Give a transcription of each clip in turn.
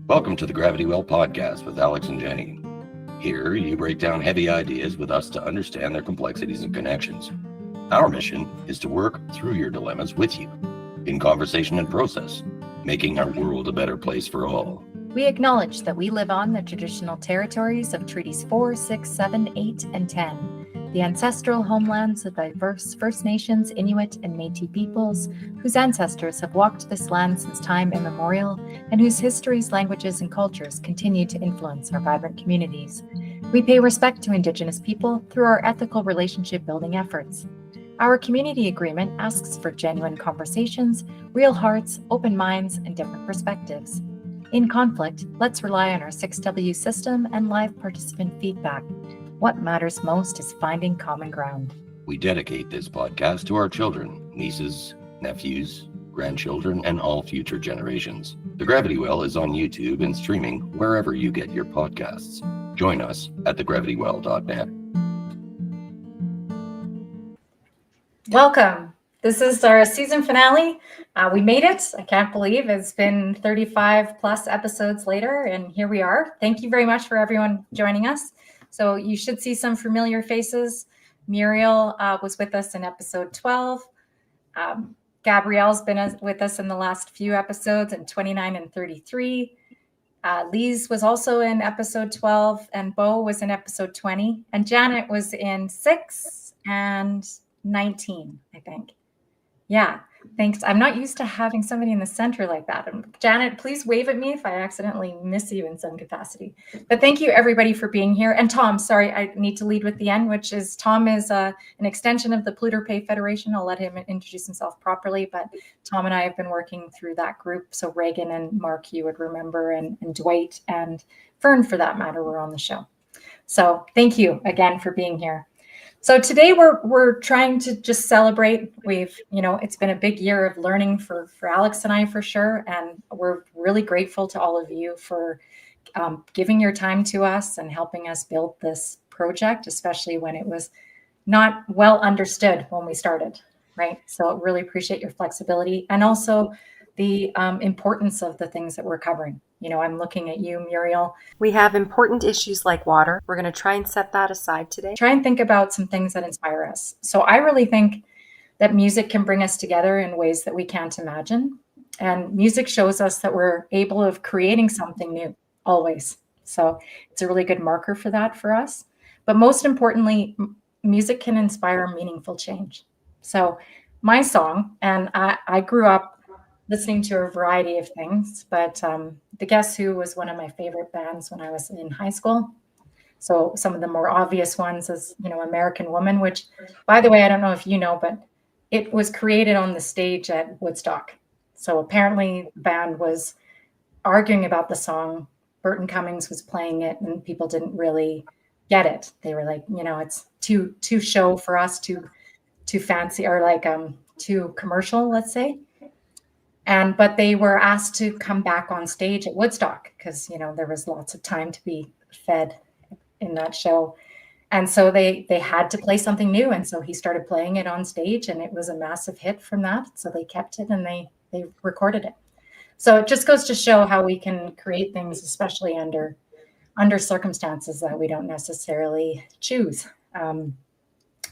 Welcome to the Gravity Well podcast with Alex and Jenny. Here, you break down heavy ideas with us to understand their complexities and connections. Our mission is to work through your dilemmas with you, in conversation and process, making our world a better place for all. We acknowledge that we live on the traditional territories of Treaties 4, 6, 7, 8, and 10, the ancestral homelands of diverse First Nations, Inuit, and Métis peoples, whose ancestors have walked this land since time immemorial, and whose histories, languages, and cultures continue to influence our vibrant communities. We pay respect to Indigenous people through our ethical relationship building efforts. Our community agreement asks for genuine conversations, real hearts, open minds, and different perspectives. In conflict, let's rely on our 6W system and live participant feedback. What matters most is finding common ground. We dedicate this podcast to our children, nieces, nephews, grandchildren, and all future generations. The Gravity Well is on YouTube and streaming wherever you get your podcasts. Join us at thegravitywell.net. Welcome. This is our season finale. We made it. I can't believe it's been 35 plus episodes later, and here we are. Thank you very much for everyone joining us. So you should see some familiar faces. Muriel was with us in episode 12. Gabrielle's been with us in the last few episodes in 29 and 33. Lyse was also in episode 12, and Beau was in episode 20, and Janet was in 6 and 19, I think. Yeah, thanks. I'm not used to having somebody in the center like that. Janet, please wave at me if I accidentally miss you in some capacity. But thank you, everybody, for being here. And Tom, sorry, I need to lead with the end, which is Tom is an extension of the Polluter Pay Federation. I'll let him introduce himself properly. But Tom and I have been working through that group. So Reagan and Mark, you would remember, and Dwight and Fern, for that matter, were on the show. So thank you again for being here. So today we're trying to just celebrate. It's been a big year of learning for Alex and I, for sure. And we're really grateful to all of you for giving your time to us and helping us build this project, especially when it was not well understood when we started, right? So really appreciate your flexibility and also the importance of the things that we're covering. I'm looking at you, Muriel. We have important issues like water. We're going to try and set that aside today. Try and think about some things that inspire us. So I really think that music can bring us together in ways that we can't imagine. And music shows us that we're able of creating something new, always. So it's a really good marker for that for us. But most importantly, music can inspire meaningful change. So my song, and I grew up listening to a variety of things, but the Guess Who was one of my favorite bands when I was in high school. So some of the more obvious ones is, American Woman, which, by the way, I don't know if you know, but it was created on the stage at Woodstock. So apparently the band was arguing about the song. Burton Cummings was playing it and people didn't really get it. They were like, it's too show for us, too fancy, or like too commercial, let's say. But they were asked to come back on stage at Woodstock because, there was lots of time to be fed in that show. And so they had to play something new. And so he started playing it on stage and it was a massive hit from that. So they kept it and they recorded it. So it just goes to show how we can create things, especially under circumstances that we don't necessarily choose.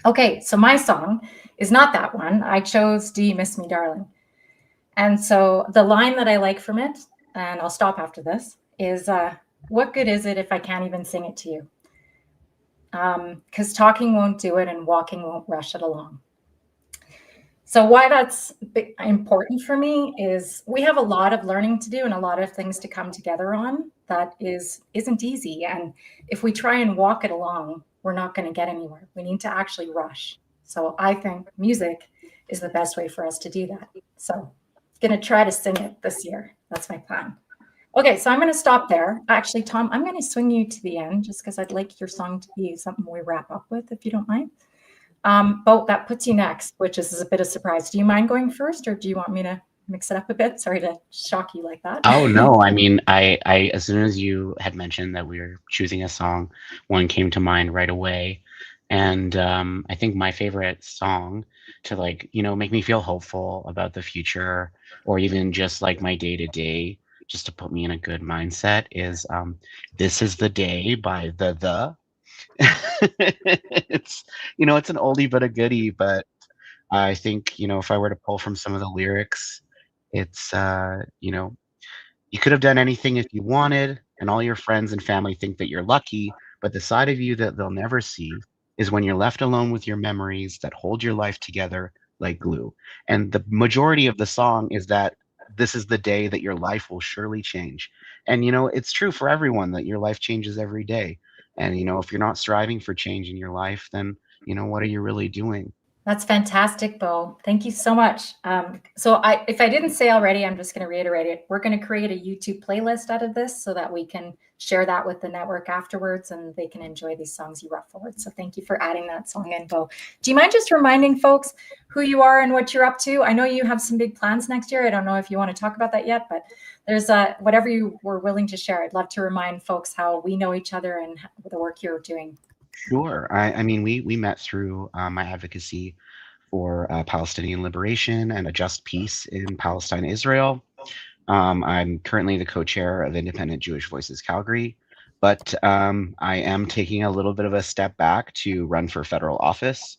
Okay, so my song is not that one. I chose Do You Miss Me, Darling? And so the line that I like from it, and I'll stop after this, is what good is it if I can't even sing it to you? Because talking won't do it and walking won't rush it along. So why that's important for me is we have a lot of learning to do and a lot of things to come together on that isn't easy. And if we try and walk it along, we're not going to get anywhere. We need to actually rush. So I think music is the best way for us to do that. So going to try to sing it this year. That's my plan. Okay, so I'm going to stop there. Actually, Tom, I'm going to swing you to the end just because I'd like your song to be something we wrap up with, if you don't mind. Beau, that puts you next, which is a bit of a surprise. Do you mind going first, or do you want me to mix it up a bit? Sorry to shock you like that. Oh, no. I mean, I as soon as you had mentioned that we were choosing a song, one came to mind right away. And I think my favorite song to make me feel hopeful about the future, or even just like my day-to-day just to put me in a good mindset, is "This Is the Day" by the. It's it's an oldie but a goodie, but I think if I were to pull from some of the lyrics, it's you could have done anything if you wanted, and all your friends and family think that you're lucky, but the side of you that they'll never see is when you're left alone with your memories that hold your life together like glue. And the majority of the song is that this is the day that your life will surely change. And it's true for everyone that your life changes every day. And if you're not striving for change in your life, then what are you really doing? That's fantastic, Beau. Thank you so much. If I didn't say already, I'm just going to reiterate it. We're going to create a YouTube playlist out of this so that we can share that with the network afterwards and they can enjoy these songs you brought forward. So thank you for adding that song in, Beau. Do you mind just reminding folks who you are and what you're up to? I know you have some big plans next year. I don't know if you want to talk about that yet, but there's whatever you were willing to share. I'd love to remind folks how we know each other and the work you're doing. Sure. I mean, we met through my advocacy for Palestinian liberation and a just peace in Palestine, Israel. I'm currently the co-chair of Independent Jewish Voices Calgary, but I am taking a little bit of a step back to run for federal office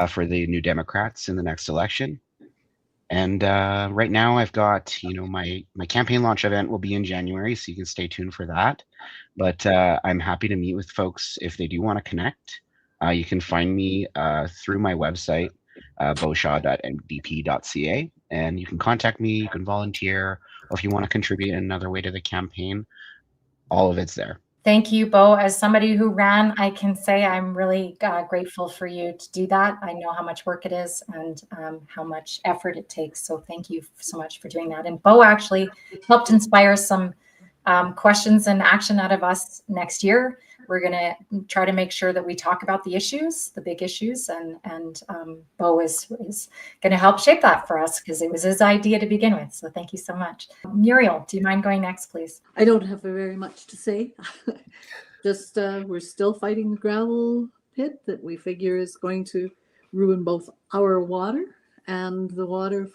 for the New Democrats in the next election. And right now I've got, my campaign launch event will be in January, so you can stay tuned for that. But I'm happy to meet with folks if they do want to connect. You can find me through my website, beaushaw.ndp.ca, and you can contact me, you can volunteer, or if you want to contribute in another way to the campaign, all of it's there. Thank you, Beau. As somebody who ran, I can say I'm really grateful for you to do that. I know how much work it is and how much effort it takes. So thank you so much for doing that. And Beau actually helped inspire some questions and action out of us next year. We're going to try to make sure that we talk about the issues, the big issues, and Beau is going to help shape that for us because it was his idea to begin with. So thank you so much. Muriel, do you mind going next, please? I don't have very much to say. Just we're still fighting the gravel pit that we figure is going to ruin both our water and the water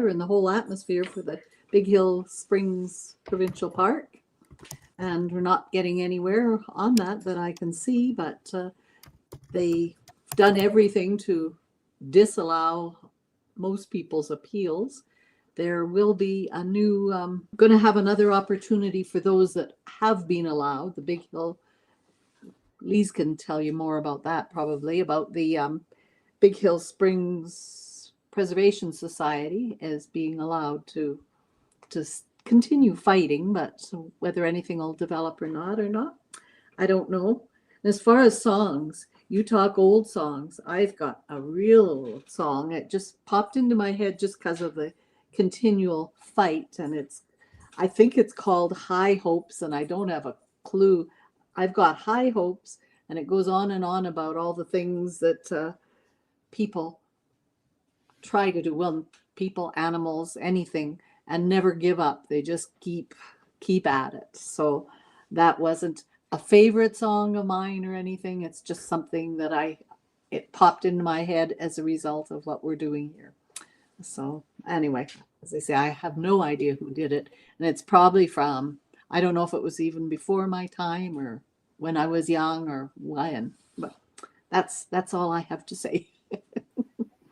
in the whole atmosphere for the Big Hill Springs Provincial Park. And we're not getting anywhere on that I can see, but they've done everything to disallow most people's appeals. There will be a new, going to have another opportunity for those that have been allowed. The Big Hill, Lyse can tell you more about that probably, about the Big Hill Springs Preservation Society as being allowed to continue fighting, but whether anything will develop or not, I don't know. And as far as songs, you talk old songs. I've got a real old song. It just popped into my head just because of the continual fight, and I think it's called High Hopes, and I don't have a clue. I've got high hopes, and it goes on and on about all the things that people try to do. Well, people, animals, anything, and never give up. They just keep at it. So that wasn't a favorite song of mine or anything. It's just something that it popped into my head as a result of what we're doing here. So anyway, as I say, I have no idea who did it. And it's probably from, I don't know if it was even before my time or when I was young or when, but that's all I have to say.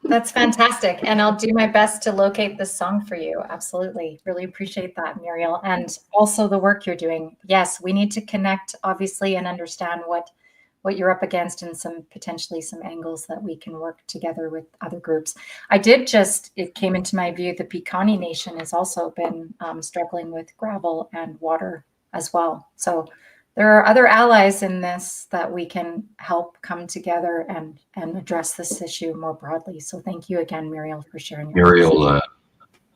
That's fantastic. And I'll do my best to locate this song for you. Absolutely. Really appreciate that, Muriel. And also the work you're doing. Yes, we need to connect, obviously, and understand what you're up against and potentially some angles that we can work together with other groups. It came into my view, the Piikani Nation has also been struggling with gravel and water as well. So there are other allies in this that we can help come together and address this issue more broadly. So thank you again, Muriel, for sharing. Muriel,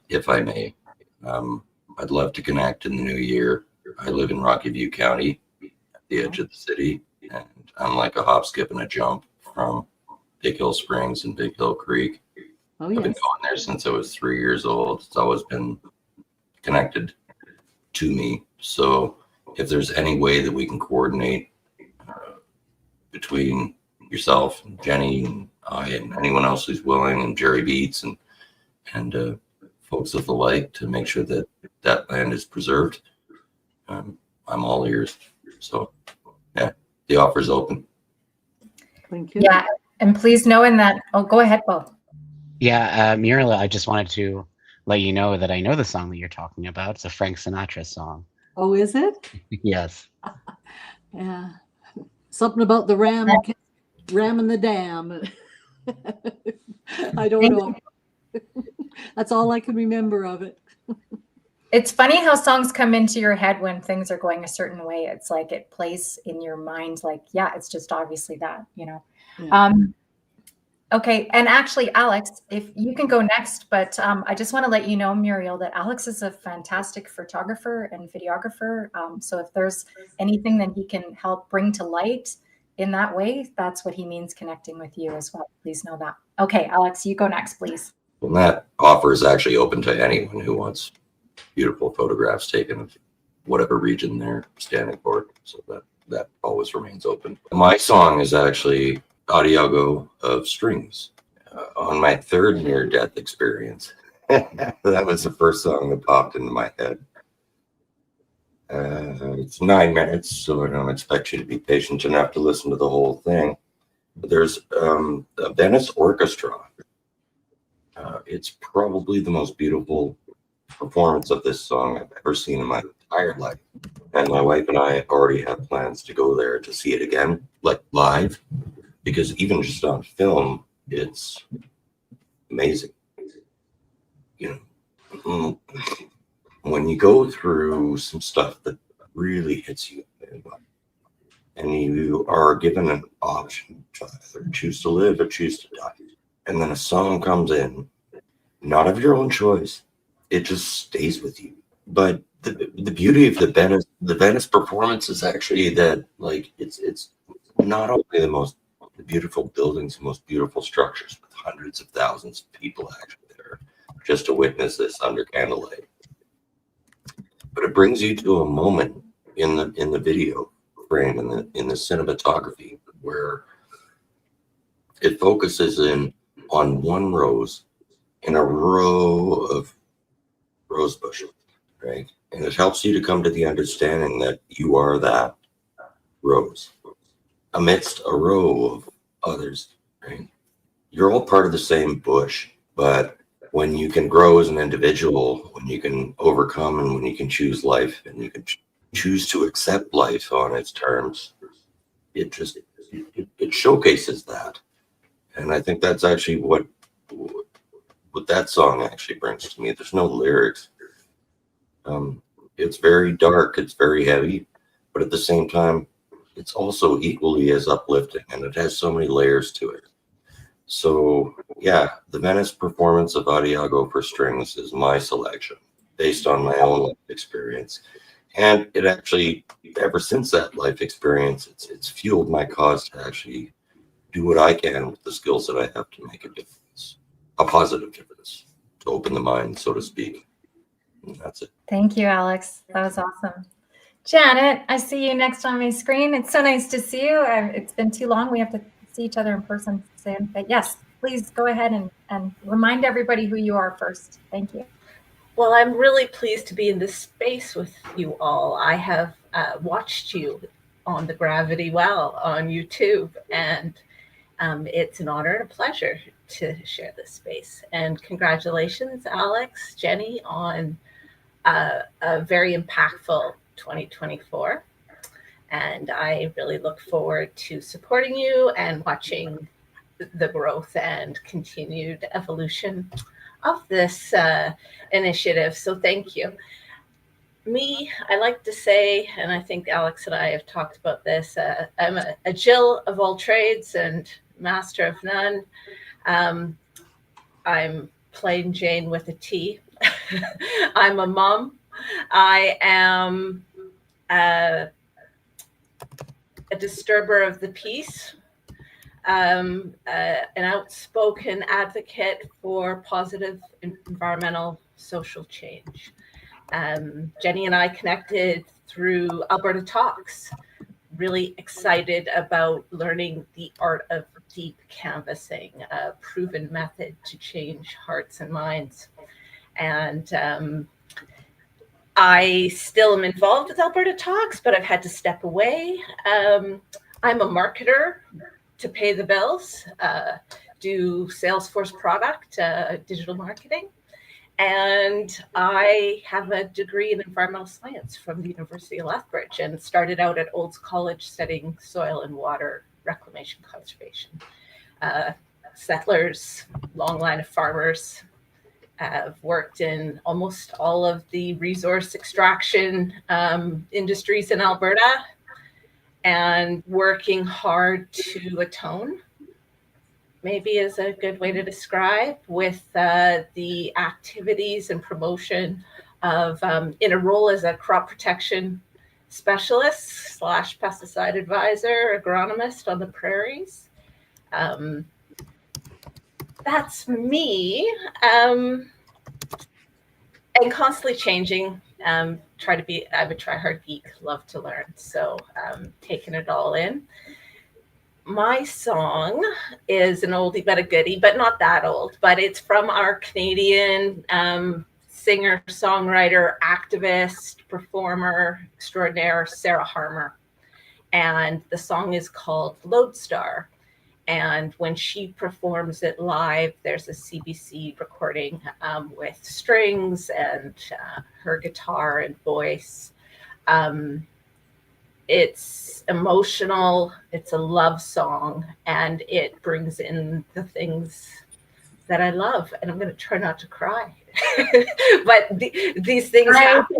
if I may, I'd love to connect in the new year. I live in Rocky View County, at the edge of the city, and I'm like a hop, skip, and a jump from Big Hill Springs and Big Hill Creek. Oh, yes. I've been going there since I was 3 years old. It's always been connected to me. So if there's any way that we can coordinate between yourself and Jenny and I and anyone else who's willing, and Jerry Beats and folks of the light to make sure that that land is preserved. I'm all ears. So, yeah, the offer's open. Thank you. Yeah, and please know in that. Oh, go ahead, Beau. Yeah, Muriel, I just wanted to let you know that I know the song that you're talking about. It's a Frank Sinatra song. Oh, is it? Yes. Yeah. Something about the ram in the dam. I don't know. That's all I can remember of it. It's funny how songs come into your head when things are going a certain way. It's like it plays in your mind like, yeah, it's just obviously that, you know. Yeah. Okay, and actually, Alex, if you can go next, but I just want to let you know, Muriel, that Alex is a fantastic photographer and videographer. So if there's anything that he can help bring to light in that way, that's what he means connecting with you as well. Please know that. Okay, Alex, you go next, please. Well, that offer is actually open to anyone who wants beautiful photographs taken of whatever region they're standing for. So that always remains open. My song is actually Adiago of Strings. On my third near-death experience, that was the first song that popped into my head. It's 9 minutes, so I don't expect you to be patient enough to listen to the whole thing. But there's a Venice orchestra. It's probably the most beautiful performance of this song I've ever seen in my entire life. And my wife and I already have plans to go there to see it again, like live, because even just on film, it's amazing. You know, when you go through some stuff that really hits you, and you are given an option to either choose to live or choose to die, and then a song comes in, not of your own choice, it just stays with you. But the beauty of the Venice performance is actually that, like, it's not only the beautiful buildings, the most beautiful structures with hundreds of thousands of people actually there just to witness this under candlelight, but it brings you to a moment in the video frame, in the cinematography, where it focuses in on one rose in a row of rose bushes, right? And it helps you to come to the understanding that you are that rose amidst a row of others, right? You're all part of the same bush, but when you can grow as an individual, when you can overcome, and when you can choose life, and you can choose to accept life on its terms, it showcases that. And I think that's actually what that song actually brings to me. There's no lyrics. It's very dark, it's very heavy, but at the same time, it's also equally as uplifting, and it has so many layers to it. So yeah, the Venice performance of Adiago for strings is my selection based on my own life experience. And it actually, ever since that life experience, it's fueled my cause to actually do what I can with the skills that I have to make a difference, a positive difference, to open the mind, so to speak. And that's it. Thank you, Alex. That was awesome. Janet, I see you next on my screen. It's so nice to see you. It's been too long. We have to see each other in person soon. But yes, please go ahead and remind everybody who you are first. Thank you. Well, I'm really pleased to be in this space with you all. I have watched you on the Gravity Well on YouTube, and it's an honor and a pleasure to share this space. And congratulations, Alex, Jenny, on a very impactful 2024. And I really look forward to supporting you and watching the growth and continued evolution of this initiative. So thank you. I like to say, and I think Alex and I have talked about this, I'm a Jill of all trades and master of none. I'm plain Jane with a T. I'm a mom. I am a disturber of the peace, an outspoken advocate for positive environmental social change. Jenny and I connected through Alberta Talks, really excited about learning the art of deep canvassing, a proven method to change hearts and minds. And I still am involved with Alberta Talks, but I've had to step away. I'm a marketer to pay the bills, do Salesforce product, digital marketing. And I have a degree in environmental science from the University of Lethbridge and started out at Olds College studying soil and water reclamation conservation. Settlers, long line of farmers. I've worked in almost all of the resource extraction industries in Alberta and working hard to atone, maybe is a good way to describe, with the activities and promotion of in a role as a crop protection specialist / pesticide advisor, agronomist on the prairies. That's me, and constantly changing. I'm a try-hard geek, love to learn. So taking it all in. My song is an oldie but a goodie, but not that old, but it's from our Canadian singer, songwriter, activist, performer extraordinaire, Sarah Harmer. And the song is called Lodestar. And when she performs it live, there's a CBC recording with strings and her guitar and voice. It's emotional, it's a love song, and it brings in the things that I love. And I'm going to try not to cry. But these things happen.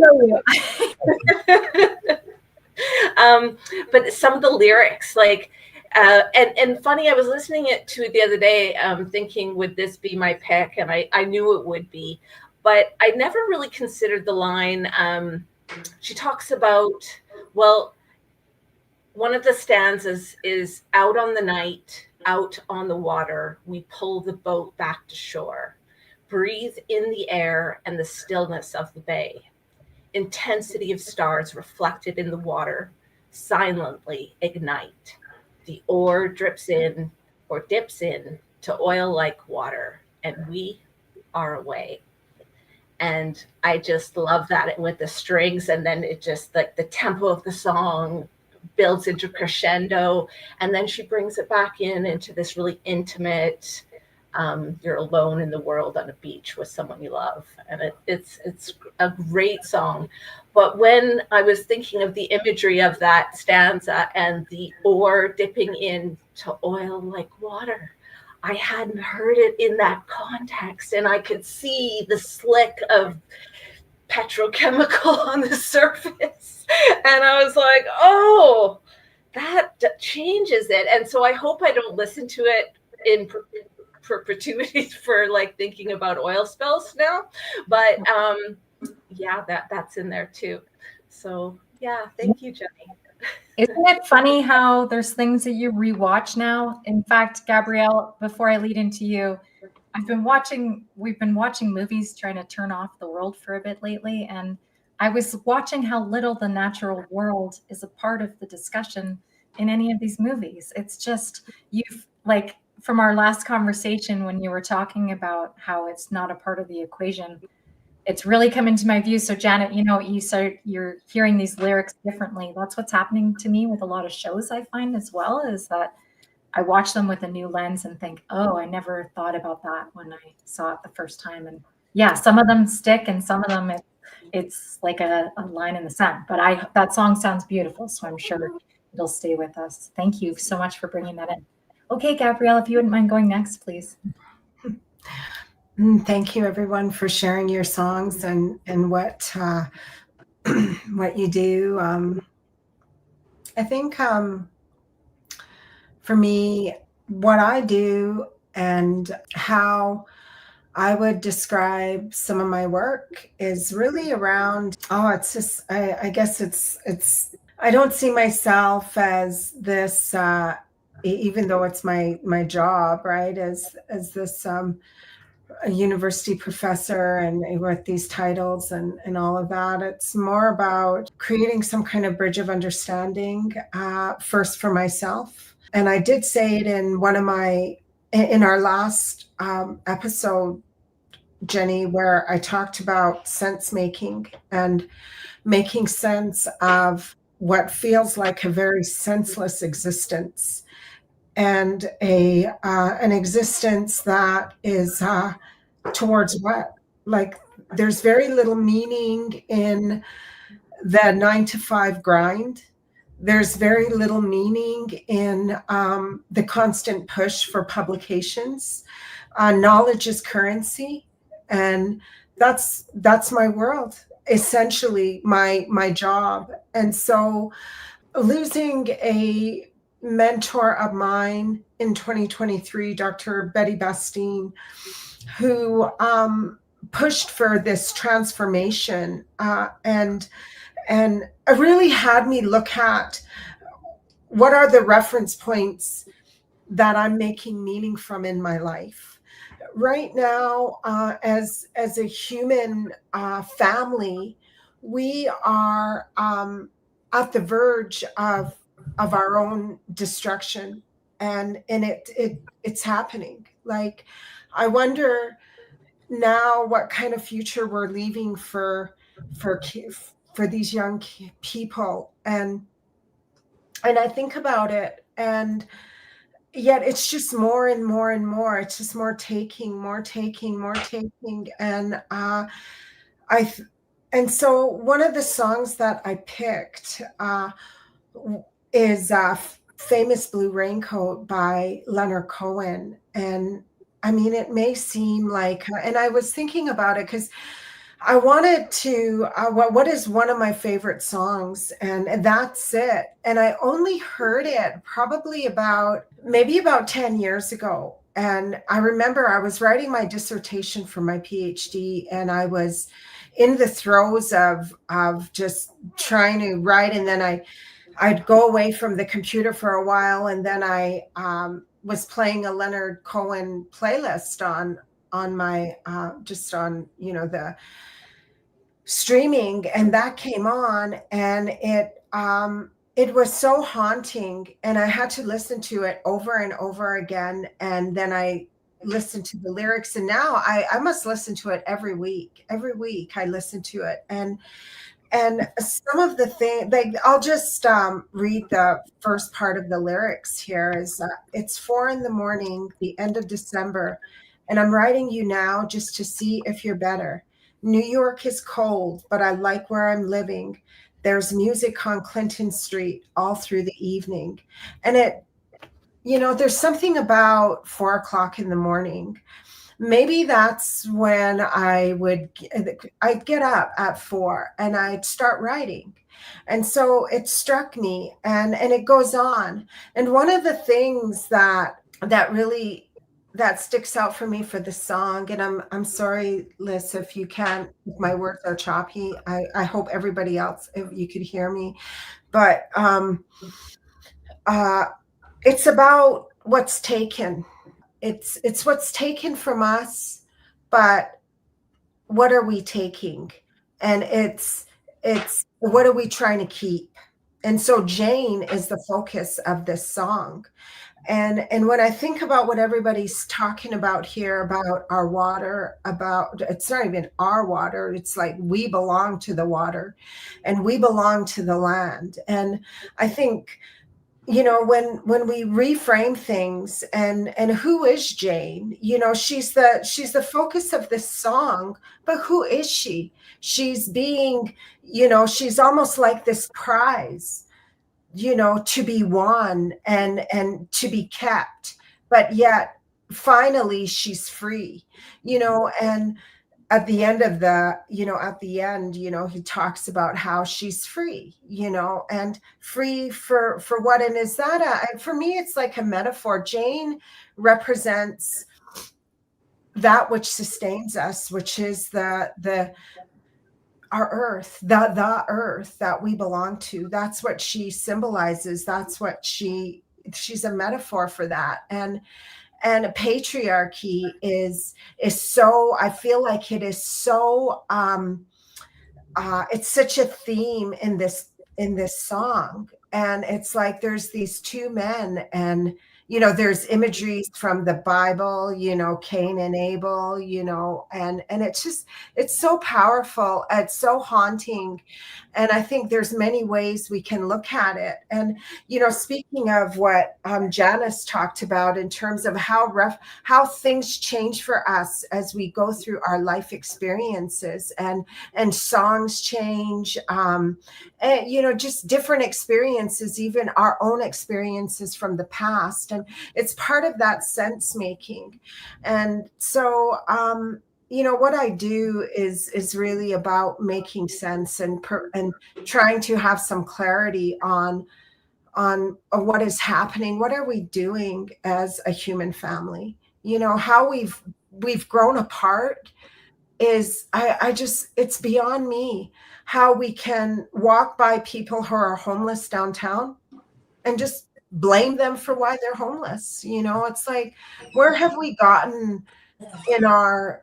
But some of the lyrics, like, and funny, I was listening to it the other day, thinking, would this be my pick? And I knew it would be, but I never really considered the line. She talks about, well, one of the stanzas is, out on the night, out on the water, we pull the boat back to shore, breathe in the air and the stillness of the bay, intensity of stars reflected in the water, silently ignite. The ore drips in or dips in to oil like water, and we are away. And I just love that with the strings, and then it just, like, the tempo of the song builds into crescendo, and then she brings it back into this really intimate, you're alone in the world on a beach with someone you love. And it's a great song. But when I was thinking of the imagery of that stanza and the ore dipping into oil like water, I hadn't heard it in that context, and I could see the slick of petrochemical on the surface, and I was like, oh, that changes it. And so I hope I don't listen to it in perpetuity for, like, thinking about oil spills now, but yeah, that's in there too. So yeah, thank you, Jenny. Isn't it funny how there's things that you rewatch now? In fact, Gabrielle, before I lead into you, we've been watching movies, trying to turn off the world for a bit lately. And I was watching how little the natural world is a part of the discussion in any of these movies. It's just, like, from our last conversation when you were talking about how it's not a part of the equation, it's really come into my view. So Janet, you said you're hearing these lyrics differently. That's what's happening to me with a lot of shows, I find, as well, is that I watch them with a new lens and think, oh, I never thought about that when I saw it the first time. And yeah, some of them stick and some of them it's like a line in the sand. But that song sounds beautiful, so I'm sure it'll stay with us. Thank you so much for bringing that in. Okay, Gabrielle, if you wouldn't mind going next, please. Thank you, everyone, for sharing your songs and what what you do. I think for me, what I do and how I would describe some of my work is really around, it's just, I guess it's, I don't see myself as this, even though it's my job, right, as this a university professor and with these titles and all of that. It's more about creating some kind of bridge of understanding, first for myself. And I did say it in our last episode, Jenny, where I talked about sense making and making sense of what feels like a very senseless existence, and an existence that is towards what? Like, there's very little meaning in the 9 to 5 grind. There's very little meaning in the constant push for publications. Knowledge is currency, and that's my world, essentially my job. And so losing a mentor of mine in 2023, Dr. Betty Bastine, who pushed for this transformation, and it really had me look at what are the reference points that I'm making meaning from in my life right now. As a human family, we are at the verge of our own destruction, and it's happening. Like, I wonder now what kind of future we're leaving for these young people, and I think about it, and yet it's just more and more and more. It's just more taking, and and so one of the songs that I picked is Famous Blue Raincoat by Leonard Cohen. And I mean, it may seem like, and I was thinking about it because I wanted to, what is one of my favorite songs? And that's it. And I only heard it probably maybe about 10 years ago. And I remember I was writing my dissertation for my PhD, and I was in the throes of just trying to write. And then I'd go away from the computer for a while, and then I was playing a Leonard Cohen playlist on my just on the streaming, and that came on, and it was so haunting, and I had to listen to it over and over again. And then I listened to the lyrics, and now I must listen to it every week. I listen to it, and some of the things, like, I'll just read the first part of the lyrics here. Is it's 4 a.m, the end of December, and I'm writing you now just to see if you're better. New York is cold, but I like where I'm living. There's music on Clinton Street all through the evening. And there's something about 4 o'clock in the morning. Maybe that's when I'd get up at 4 and I'd start writing. And so it struck me, and it goes on. And one of the things that really sticks out for me for the song, and I'm sorry, Liz, if my words are choppy. I hope everybody else, if you could hear me, but it's about what's taken. It's what's taken from us, but what are we taking? And it's what are we trying to keep? And so Jane is the focus of this song. And when I think about what everybody's talking about here, about our water, it's not even our water, it's like we belong to the water and we belong to the land. And I think, when we reframe things, and who is Jane? She's the focus of this song, but who is she? She's being, she's almost like this prize, to be won and to be kept, but yet finally she's free, and at the end of he talks about how she's free, and free for what? And is that for me, it's like a metaphor. Jane represents that which sustains us, which is our earth, the earth that we belong to. That's what she symbolizes. That's what she's a metaphor for that. And patriarchy is so, I feel like it is so it's such a theme in this song. And it's like there's these two men, and there's imageries from the Bible, Cain and Abel, and it's so powerful. It's so haunting. And I think there's many ways we can look at it. And, speaking of what Janice talked about in terms of how things change for us as we go through our life experiences, and songs change, and, just different experiences, even our own experiences from the past. And it's part of that sense making. And so, what I do is really about making sense and trying to have some clarity on what is happening. What are we doing as a human family? How we've grown apart is it's beyond me. How we can walk by people who are homeless downtown and just blame them for why they're homeless. It's like, where have we gotten in our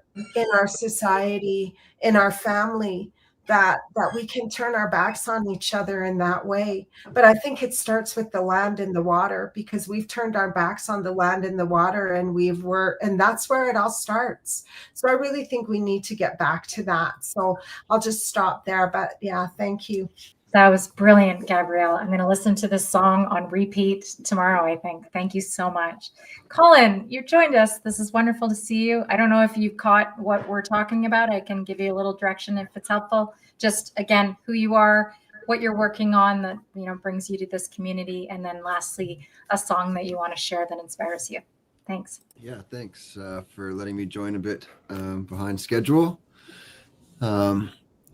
society, in our family, that we can turn our backs on each other in that way? But I think it starts with the land and the water, because we've turned our backs on the land and the water, and and that's where it all starts. So I really think we need to get back to that. So I'll just stop there. But yeah, thank you. That was brilliant, Gabrielle. I'm going to listen to this song on repeat tomorrow, I think. Thank you so much. Colin, you joined us. This is wonderful to see you. I don't know if you caught what we're talking about. I can give you a little direction if it's helpful. Just, again, who you are, what you're working on that, brings you to this community. And then lastly, a song that you want to share that inspires you. Thanks. Yeah, thanks for letting me join a bit behind schedule.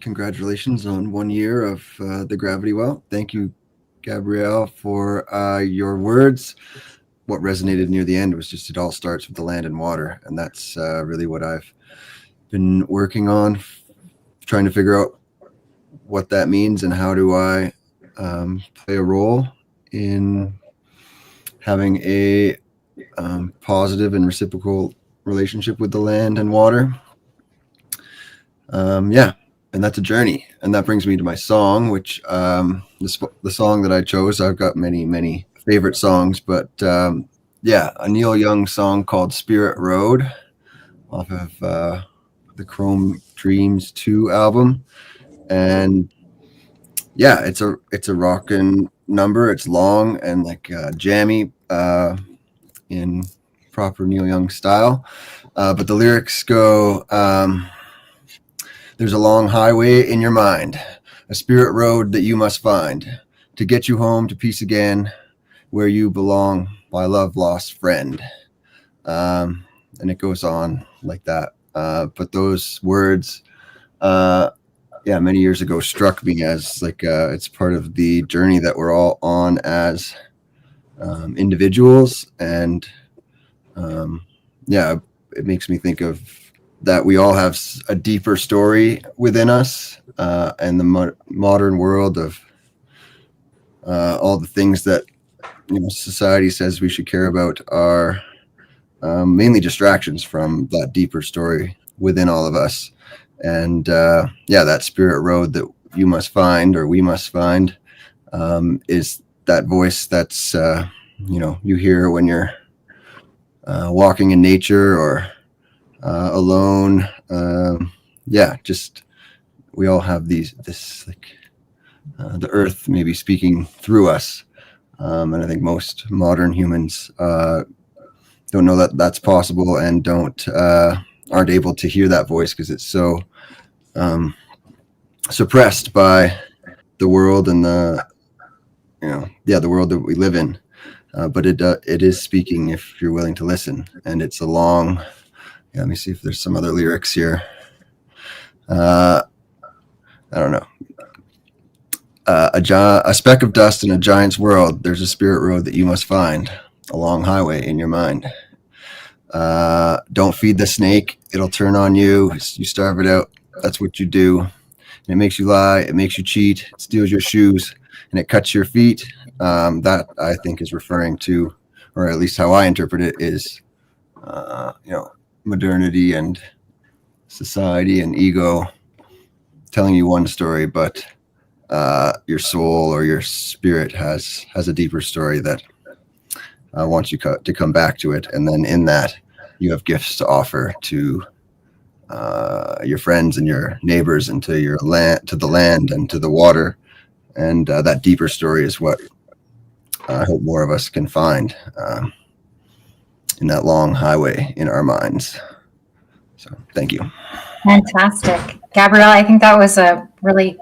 Congratulations on 1 year of the Gravity Well. Thank you, Gabrielle, for your words. What resonated near the end was just, it all starts with the land and water. And that's really what I've been working on, trying to figure out what that means and how do I play a role in having a positive and reciprocal relationship with the land and water. And that's a journey. And that brings me to my song, which the song that I chose, I've got many favorite songs, but a Neil Young song called Spirit Road off of the Chrome Dreams 2 album. And yeah, it's a rockin' number. It's long and like jammy in proper Neil Young style. But the lyrics go, there's a long highway in your mind, a spirit road that you must find to get you home to peace again, where you belong, my love lost friend. And it goes on like that. But those words, many years ago struck me as like, it's part of the journey that we're all on as individuals. And it makes me think of that we all have a deeper story within us, and the modern world of all the things that society says we should care about are mainly distractions from that deeper story within all of us. And that spirit road that you must find, or we must find, is that voice that's you hear when you're walking in nature or alone. Just we all have this like the earth maybe speaking through us, and I think most modern humans don't know that that's possible, and aren't able to hear that voice because it's so suppressed by the world and the world that we live in. But it is speaking if you're willing to listen, and it's a long. Let me see if there's some other lyrics here. I don't know. A speck of dust in a giant's world. There's a spirit road that you must find. A long highway in your mind. Don't feed the snake. It'll turn on you. You starve it out. That's what you do. And it makes you lie. It makes you cheat. It steals your shoes. And it cuts your feet. That I think is referring to, or at least how I interpret it, is, modernity and society and ego telling you one story, but your soul or your spirit has a deeper story that wants you to come back to it. And then in that, you have gifts to offer to your friends and your neighbors, and to your land, to the land, and to the water. And that deeper story is what I hope more of us can find in that long highway in our minds. So thank you. Fantastic. Gabrielle, I think that was a really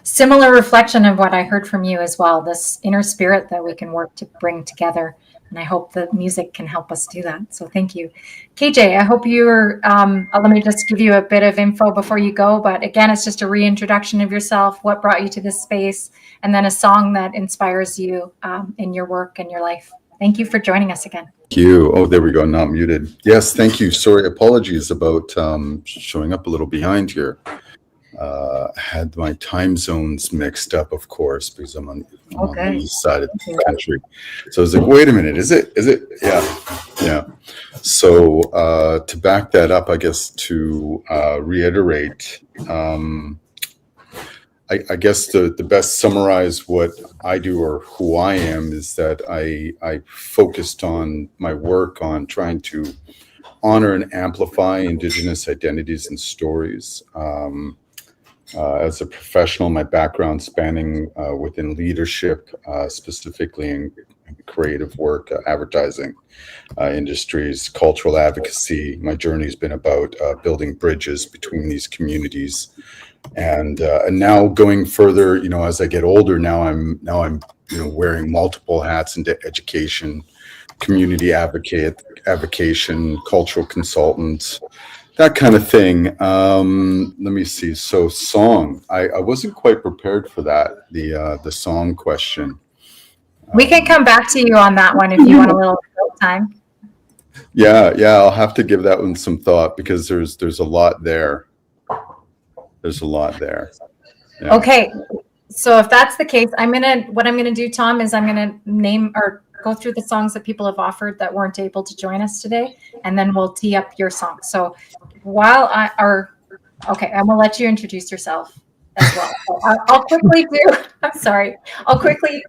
similar reflection of what I heard from you as well, this inner spirit that we can work to bring together. And I hope the music can help us do that. So thank you. KJ, I hope you're, let me just give you a bit of info before you go. But again, it's just a reintroduction of yourself, what brought you to this space, and then a song that inspires you in your work and your life. Thank you for joining us again. Thank you. Oh, there we go. Not muted. Yes, thank you. Sorry, apologies about showing up a little behind here. Had my time zones mixed up, of course, because I'm on the east side of the country. So I was like, wait a minute, is it? Yeah. So to back that up, I guess to reiterate, I guess the best summarize what I do or who I am is that I focused on my work on trying to honor and amplify Indigenous identities and stories. As a professional, my background spanning within leadership, specifically in creative work, advertising industries, cultural advocacy. My journey has been about building bridges between these communities. And now going further, as I get older, now I'm wearing multiple hats into education, community advocation, cultural consultant, that kind of thing. Let me see. So song, I wasn't quite prepared for that. The song question. We can come back to you on that one if you want a little time. Yeah. I'll have to give that one some thought because there's a lot there. There's a lot there. Yeah. Okay. So if that's the case, what I'm gonna do, Tom, is I'm gonna name or go through the songs that people have offered that weren't able to join us today, and then we'll tee up your song. So while I'm gonna let you introduce yourself as well. I'll quickly do. I'm sorry. I'll quickly.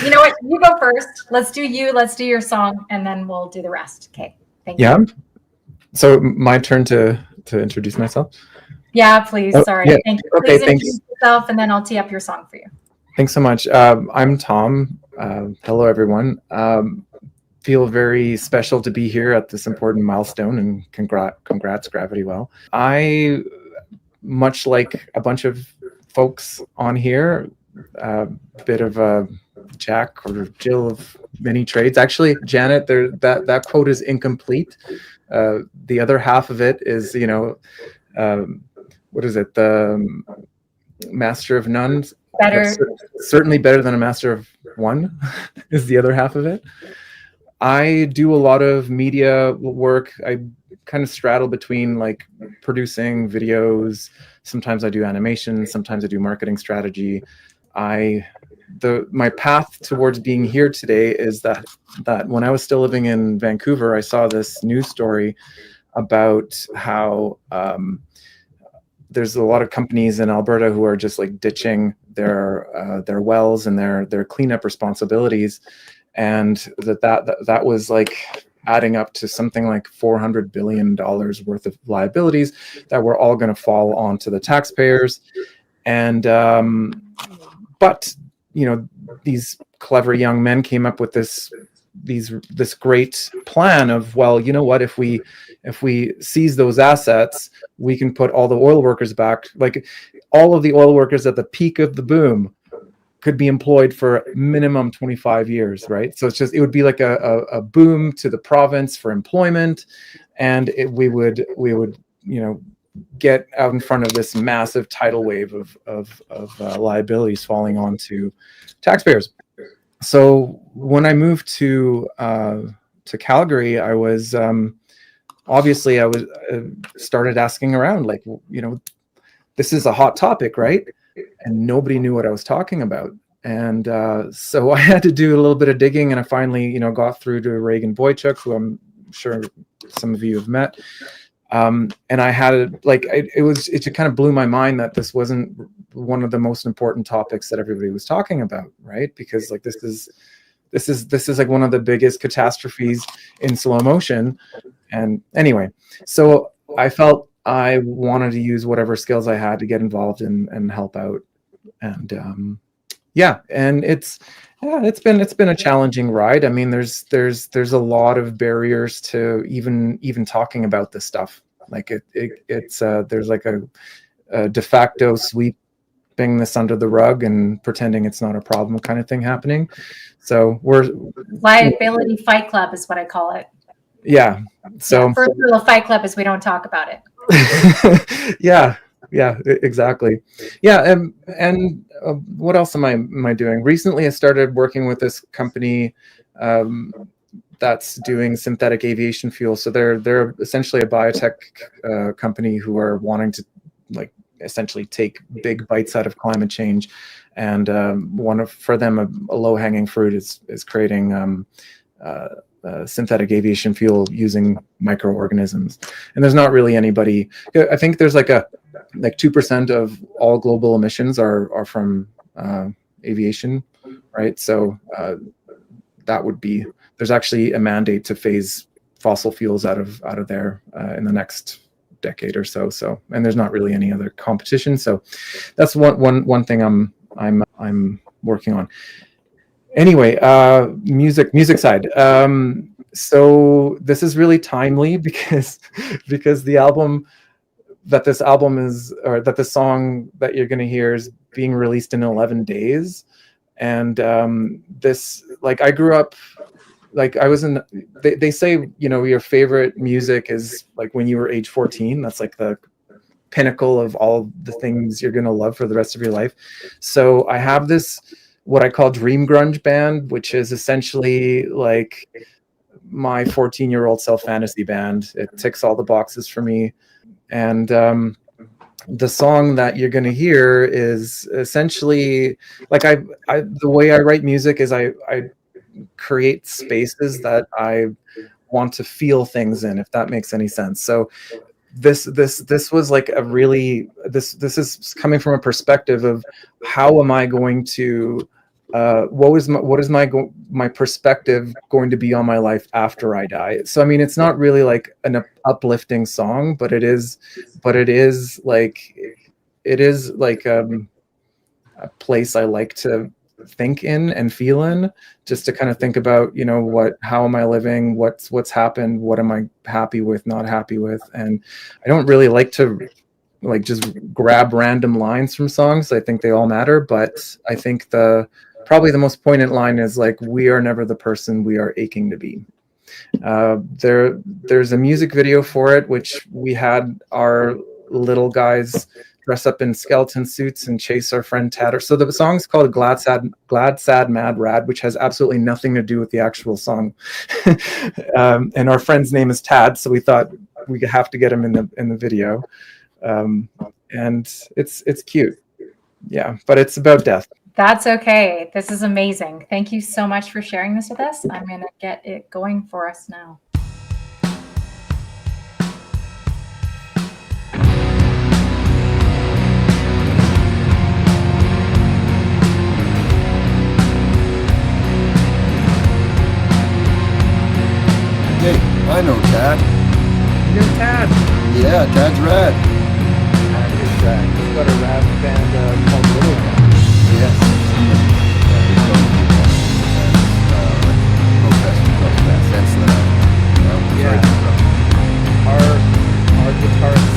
You know what? You go first. Let's do you. Let's do your song, and then we'll do the rest. Okay. Thank you. Yeah. So my turn to introduce myself. Yeah, please. Oh, Sorry. yeah. Thank you. Okay, Please introduce yourself, and then I'll tee up your song for you. Thanks so much. I'm Tom. Hello, everyone. Feel very special to be here at this important milestone, and congrats, Gravity Well. I, much like a bunch of folks on here, a bit of a Jack or Jill of many trades. Actually, Janet, that quote is incomplete. The other half of it is, what is it? The master of none. Better. Certainly better than a master of one is the other half of it. I do a lot of media work. I kind of straddle between like producing videos. Sometimes I do animation. Sometimes I do marketing strategy. My path towards being here today is that when I was still living in Vancouver, I saw this news story about how there's a lot of companies in Alberta who are just like ditching their wells and their cleanup responsibilities, and that was like adding up to something like $400 billion worth of liabilities that were all going to fall onto the taxpayers. And but these clever young men came up with this great plan of, well, you know what, if we seize those assets, we can put all the oil workers back. Like all of the oil workers at the peak of the boom could be employed for minimum 25 years, right? So it would be like a boom to the province for employment, and we would get out in front of this massive tidal wave of liabilities falling onto taxpayers. So when I moved to Calgary, I was obviously I was started asking around, like, this is a hot topic, right? And nobody knew what I was talking about. And so I had to do a little bit of digging, and I finally, got through to Reagan Boychuk, who I'm sure some of you have met. And I had it just kind of blew my mind that this wasn't one of the most important topics that everybody was talking about, right? Because this this is like one of the biggest catastrophes in slow motion. And anyway, so I felt I wanted to use whatever skills I had to get involved and help out. And and it's been a challenging ride. I mean, there's a lot of barriers to even talking about this stuff. Like it's there's like a de facto sweeping this under the rug and pretending it's not a problem kind of thing happening. So we're Liability Fight Club is what I call it. Yeah. So first rule of Fight Club is we don't talk about it. Yeah, exactly. Yeah. And what else am I doing? Recently, I started working with this company that's doing synthetic aviation fuel. So they're essentially a biotech company who are wanting to like essentially take big bites out of climate change. And for them, a low hanging fruit is creating synthetic aviation fuel using microorganisms. And there's not really anybody. I think there's like 2% of all global emissions are from aviation, right? So that would be, there's actually a mandate to phase fossil fuels out of there in the next decade or so. So, and there's not really any other competition. So that's one thing I'm working on. Anyway, music side. So this is really timely because the song that you're going to hear is being released in 11 days. And I grew up, like I was they say, your favorite music is like when you were age 14, that's like the pinnacle of all the things you're going to love for the rest of your life. So I have this, what I call dream grunge band, which is essentially like my 14-year-old self fantasy band. It ticks all the boxes for me. And the song that you're going to hear is essentially like the way I write music is I create spaces that I want to feel things in, if that makes any sense. So this was like a really, this is coming from a perspective of how am I going to what is my perspective going to be on my life after I die? So I mean, it's not really like an uplifting song, but it is like a place I like to think in and feel in, just to kind of think about, how am I living, what's happened, what am I happy with, not happy with. And I don't really like to like just grab random lines from songs. I think they all matter, but I think probably the most poignant line is like, we are never the person we are aching to be. There's a music video for it, which we had our little guys dress up in skeleton suits and chase our friend Tad. So the song's called Glad, Sad, Mad, Rad, which has absolutely nothing to do with the actual song. And our friend's name is Tad, so we thought we have to get him in the video. And it's cute. Yeah, but it's about death. That's okay. This is amazing. Thank you so much for sharing this with us. I'm going to get it going for us now. Hey, I know Tad. You know Tad? Yeah, Tad's rad. Tad is rad. He's got a rad band called Little Band. Yes. Our guitarist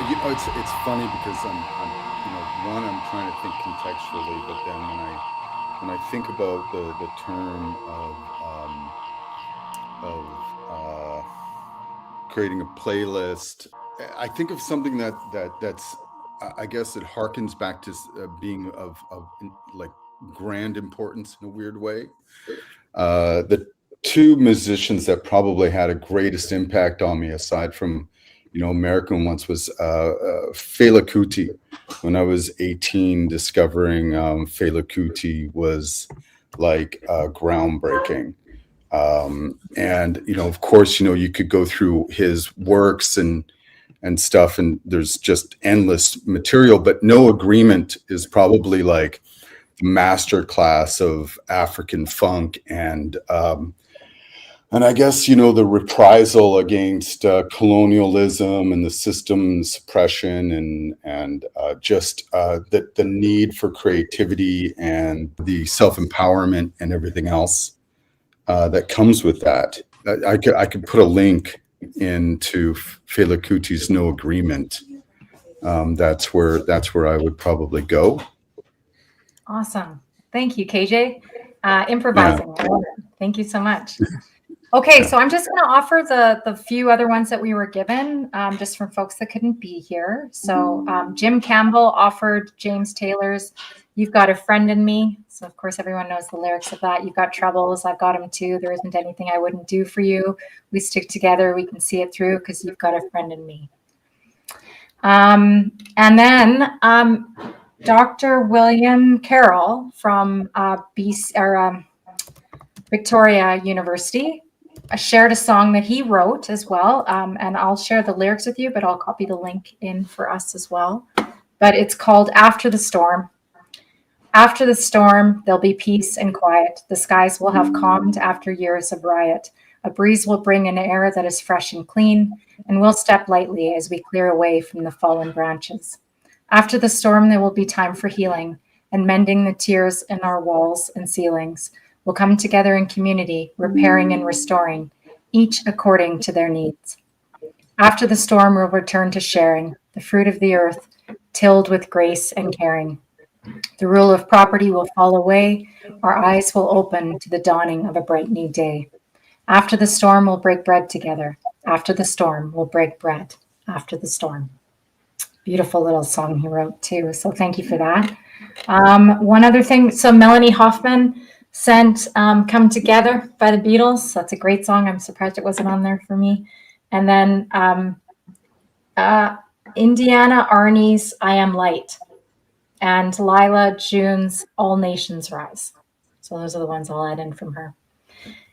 it's funny because I'm trying to think contextually, but then when I think about the term of creating a playlist, I think of something that's I guess it harkens back to being of like grand importance in a weird way. The two musicians that probably had a greatest impact on me, aside from American ones, was Fela Kuti. When I was 18, discovering Fela Kuti was like groundbreaking. And of course, you could go through his works and stuff, and there's just endless material, but No Agreement is probably like the master class of African funk, and I guess the reprisal against colonialism and the system suppression, and just the need for creativity and the self-empowerment and everything else that comes with that. I could put a link into Fela Kuti's No Agreement. That's where I would probably go. Awesome. Thank you, KJ. Improvising. I love it. Thank you so much. Okay, so I'm just going to offer the few other ones that we were given, just from folks that couldn't be here. So Jim Campbell offered James Taylor's "You've Got a Friend in Me." So of course everyone knows the lyrics of that. "You've got troubles, I've got them too. There isn't anything I wouldn't do for you. We stick together, we can see it through because you've got a friend in me." And then Dr. William Carroll from Victoria University shared a song that he wrote as well. And I'll share the lyrics with you, but I'll copy the link in for us as well. But it's called "After the Storm." After the storm, there'll be peace and quiet. The skies will have calmed after years of riot. A breeze will bring an air that is fresh and clean, and we'll step lightly as we clear away from the fallen branches. After the storm, there will be time for healing and mending the tears in our walls and ceilings. We'll come together in community, repairing and restoring, each according to their needs. After the storm, we'll return to sharing the fruit of the earth, tilled with grace and caring. The rule of property will fall away. Our eyes will open to the dawning of a bright new day. After the storm, we'll break bread together. After the storm, we'll break bread. After the storm. Beautiful little song he wrote too. So thank you for that. One other thing. So Melanie Hoffman sent "Come Together" by the Beatles. That's a great song. I'm surprised it wasn't on there for me. And then Indiana Arnie's "I Am Light," and Lila June's "All Nations Rise." So those are the ones I'll add in from her.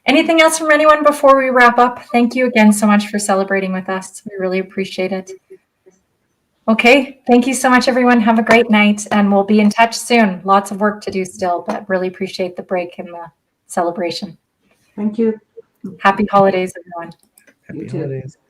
Anything else from anyone before we wrap up? Thank you again so much for celebrating with us. We really appreciate it. Okay, thank you so much, everyone. Have a great night, and we'll be in touch soon. Lots of work to do still, but really appreciate the break and the celebration. Thank you. Happy holidays, everyone. Happy holidays.